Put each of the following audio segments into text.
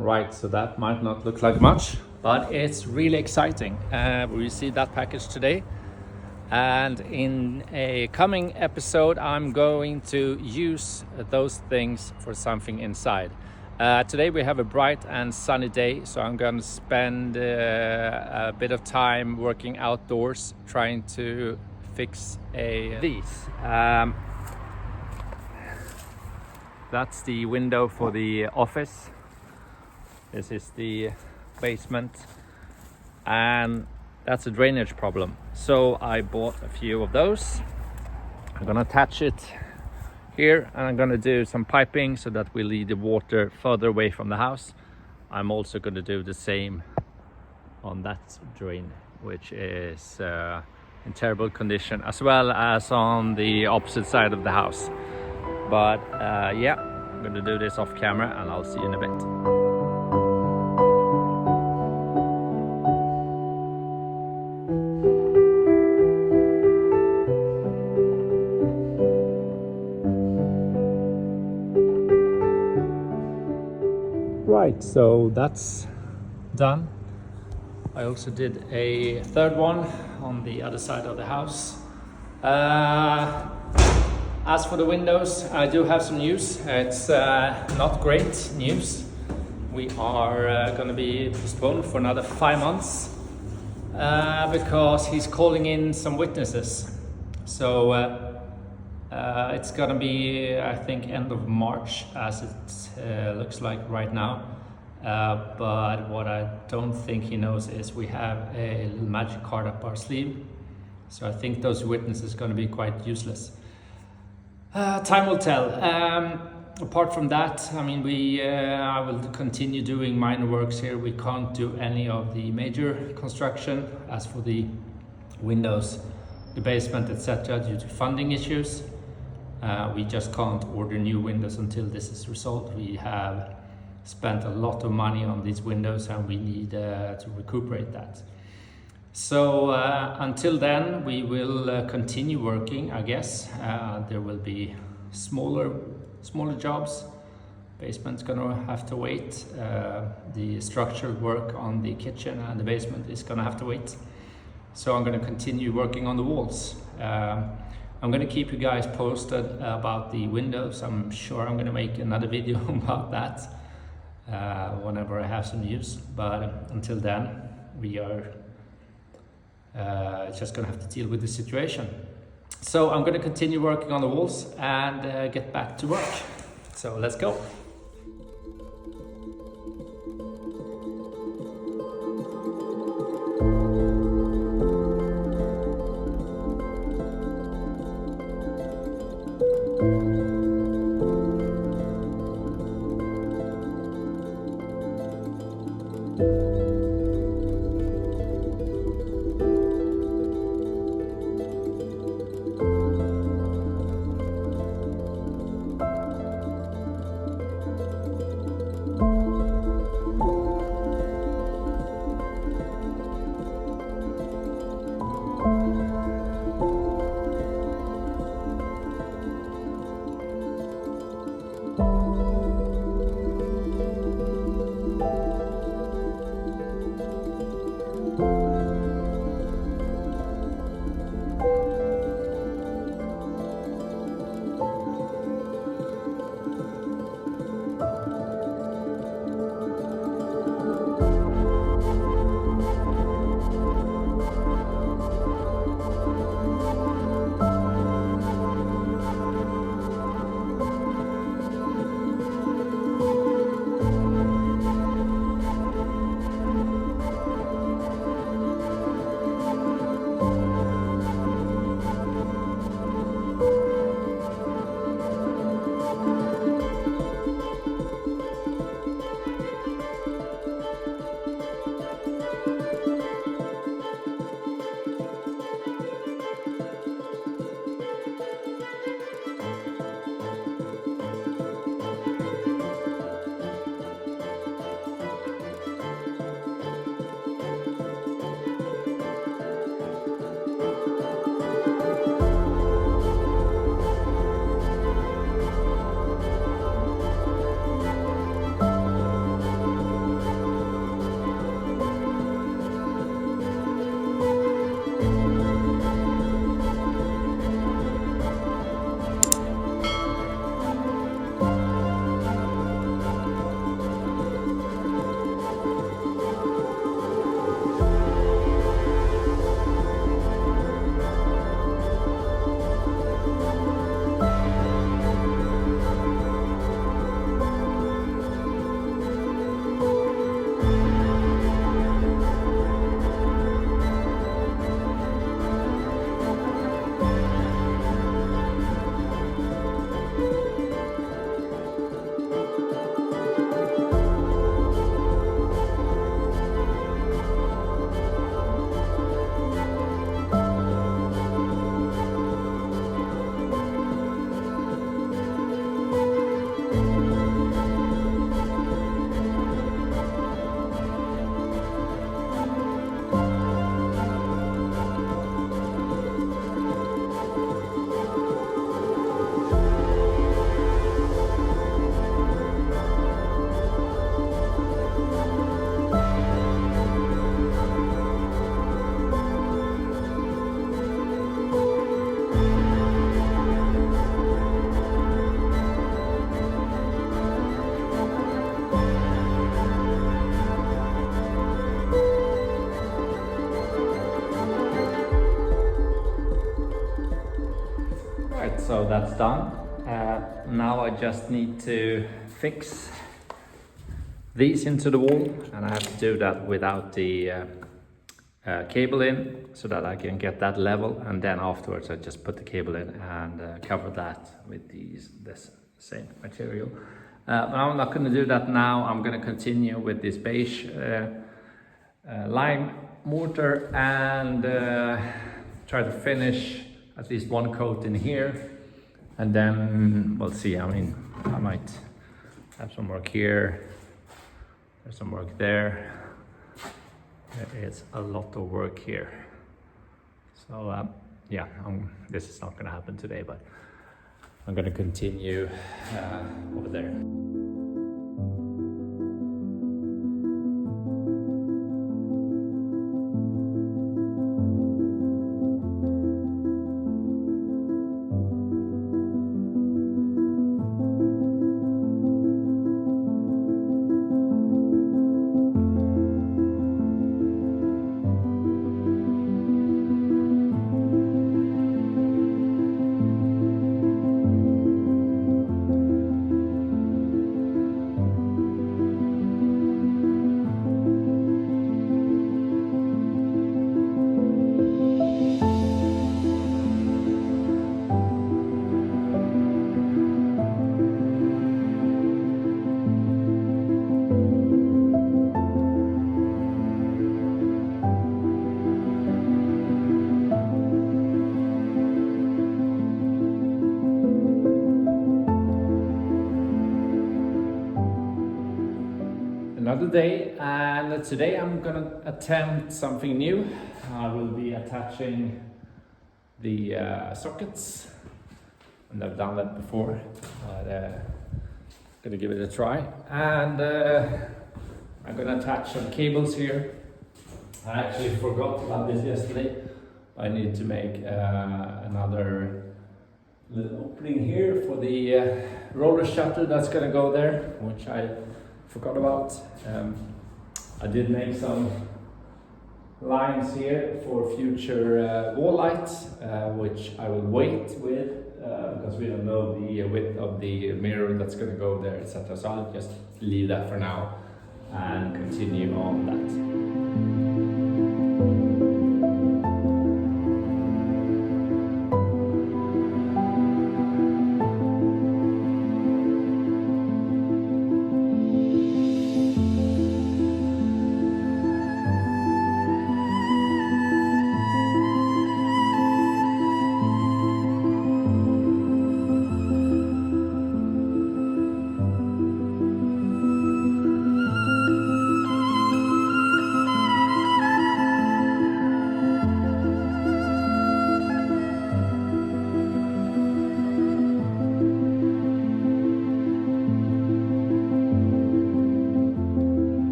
Right, so that might not look like much, but it's really exciting. We received that package today, and in a coming episode I'm going to use those things for something inside. Today we have a bright and sunny day, so I'm going to spend a bit of time working outdoors trying to fix these. That's the window for the office. This is the basement, and that's a drainage problem. So I bought a few of those. I'm gonna attach it here, and I'm gonna do some piping so that we lead the water further away from the house. I'm also gonna do the same on that drain, which is in terrible condition, as well as on the opposite side of the house. But yeah, I'm gonna do this off camera, and I'll see you in a bit. Right, so that's done. I also did a third one on the other side of the house. As for the windows, I do have some news. It's not great news. We are going to be postponed for another 5 months because he's calling in some witnesses. So it's going to be, I think, end of March, as it looks like right now. But what I don't think he knows is we have a little magic card up our sleeve. So I think those witnesses are going to be quite useless. Time will tell. Apart from that, I mean, I will continue doing minor works here. We can't do any of the major construction. As for the windows, the basement, etc., due to funding issues, we just can't order new windows until this is resolved. We have spent a lot of money on these windows, and we need to recuperate that. So until then, we will continue working, I guess. There will be smaller jobs. Basement's gonna have to wait. The structural work on the kitchen and the basement is gonna have to wait. So I'm gonna continue working on the walls. I'm gonna keep you guys posted about the windows. I'm sure I'm gonna make another video about that whenever I have some news. But until then, we are just gonna have to deal with the situation. So I'm gonna continue working on the walls and get back to work. So let's go. that's done. Now I just need to fix these into the wall, and I have to do that without the cable in, so that I can get that level, and then afterwards I just put the cable in and cover that with this same material. But I'm not going to do that now. I'm going to continue with this beige lime mortar and try to finish at least one coat in here, and then we'll see. I mean, I might have some work here, there's some work there. There is a lot of work here. So yeah, this is not going to happen today, but I'm going to continue over there. Another day, and today I'm gonna attempt something new. I will be attaching the sockets, and I've done that before, but gonna give it a try. And I'm gonna attach some cables here. I actually forgot about this yesterday. I need to make another little opening here for the roller shutter that's gonna go there, which I forgot about. I did make some lines here for future wall lights, which I will wait with because we don't know the width of the mirror that's going to go there, etc. So I'll just leave that for now and continue on that.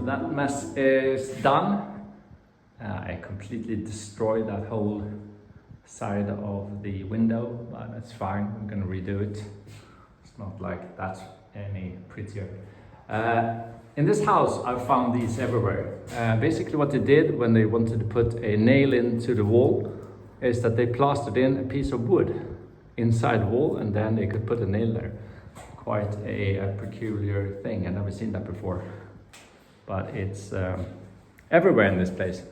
That mess is done. I completely destroyed that whole side of the window, but that's fine. I'm gonna redo it. It's not like that's any prettier. In this house, I found these everywhere. Basically what they did when they wanted to put a nail into the wall is that they plastered in a piece of wood inside the wall, and then they could put a nail there. Quite a peculiar thing. I've never seen that before. But it's everywhere in this place.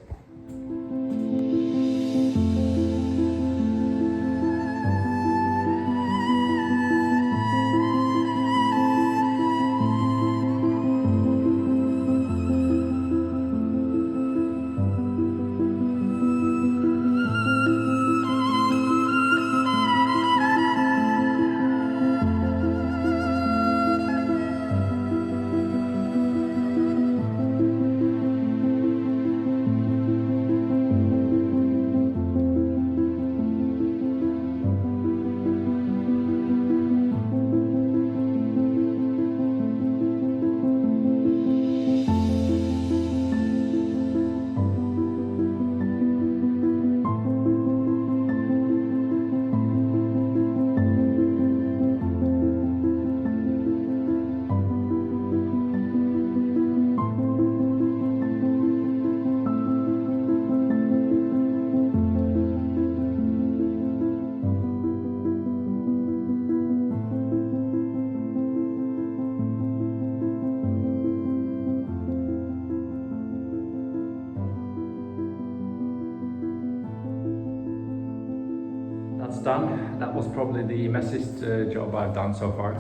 done. That was probably the messiest job I've done so far.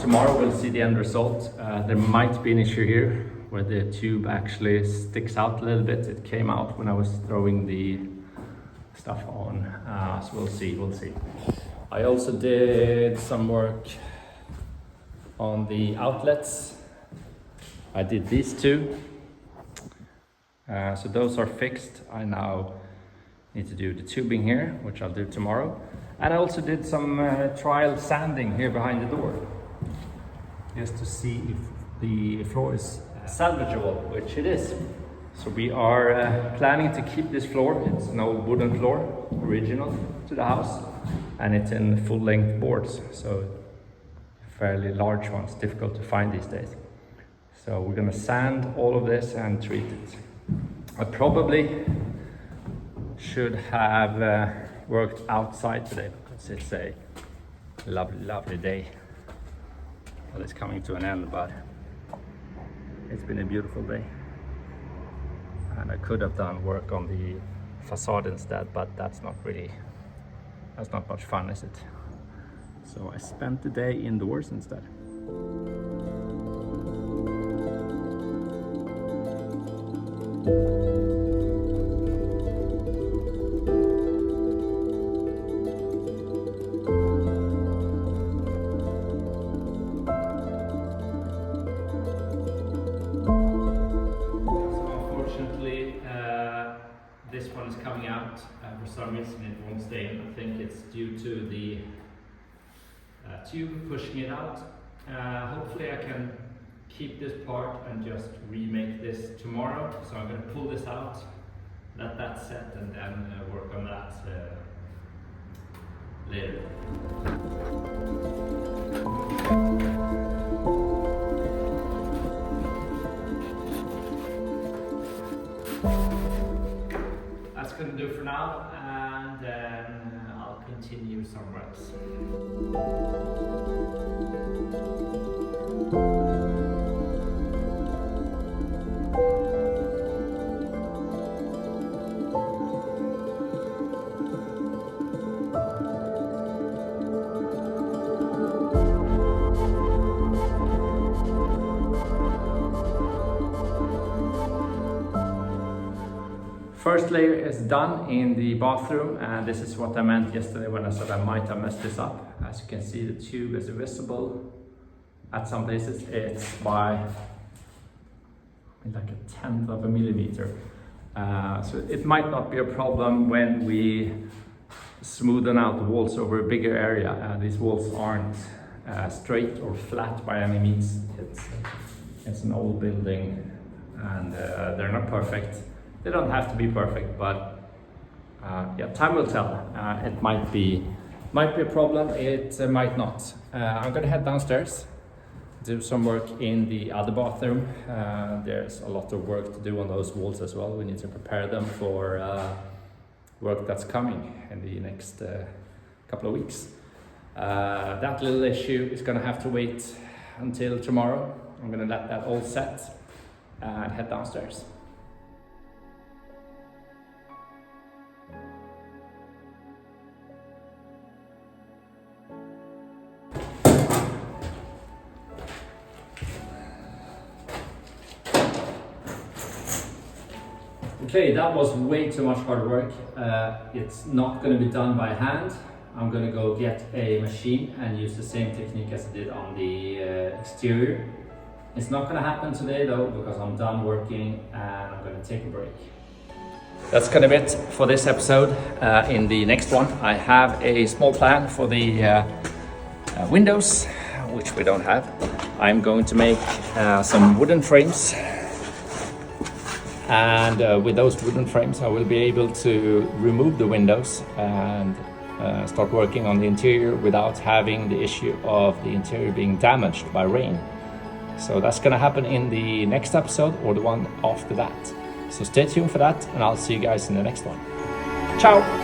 Tomorrow we'll see the end result. There might be an issue here where the tube actually sticks out a little bit. It came out when I was throwing the stuff on, so we'll see. I also did some work on the outlets. I did these two, so those are fixed. I now need to do the tubing here, which I'll do tomorrow. And I also did some trial sanding here behind the door, just to see if the floor is salvageable, which it is. So we are planning to keep this floor. It's an old wooden floor, original to the house, and it's in full-length boards, so fairly large ones, difficult to find these days. So we're gonna sand all of this and treat it. I probably should have worked outside today because it's a lovely day. Well, it's coming to an end, but it's been a beautiful day. And I could have done work on the facade instead, but that's not much fun, is it? So I spent the day indoors instead. This one is coming out. For some reason it won't stay in. I think it's due to the tube pushing it out. Hopefully I can keep this part and just remake this tomorrow. So I'm going to pull this out, let that set, and then work on that later. That's going to do for now, and then I'll continue somewhere else. First layer is done in the bathroom, and this is what I meant yesterday when I said I might have messed this up. As you can see, the tube is visible. At some places it's by like 1/10 of a millimeter. So it might not be a problem when we smoothen out the walls over a bigger area. These walls aren't straight or flat by any means. It's an old building, and they're not perfect. They don't have to be perfect, but yeah, time will tell. It might be a problem, it might not. I'm gonna head downstairs, do some work in the other bathroom. There's a lot of work to do on those walls as well. We need to prepare them for work that's coming in the next couple of weeks. That little issue is gonna have to wait until tomorrow. I'm gonna let that all set and head downstairs. Okay, that was way too much hard work. It's not going to be done by hand. I'm going to go get a machine and use the same technique as I did on the exterior. It's not going to happen today though, because I'm done working and I'm going to take a break. That's kind of it for this episode. In the next one, I have a small plan for the windows, which we don't have. I'm going to make some wooden frames. And with those wooden frames I will be able to remove the windows and start working on the interior without having the issue of the interior being damaged by rain. So that's going to happen in the next episode or the one after that. So stay tuned for that, and I'll see you guys in the next one. Ciao!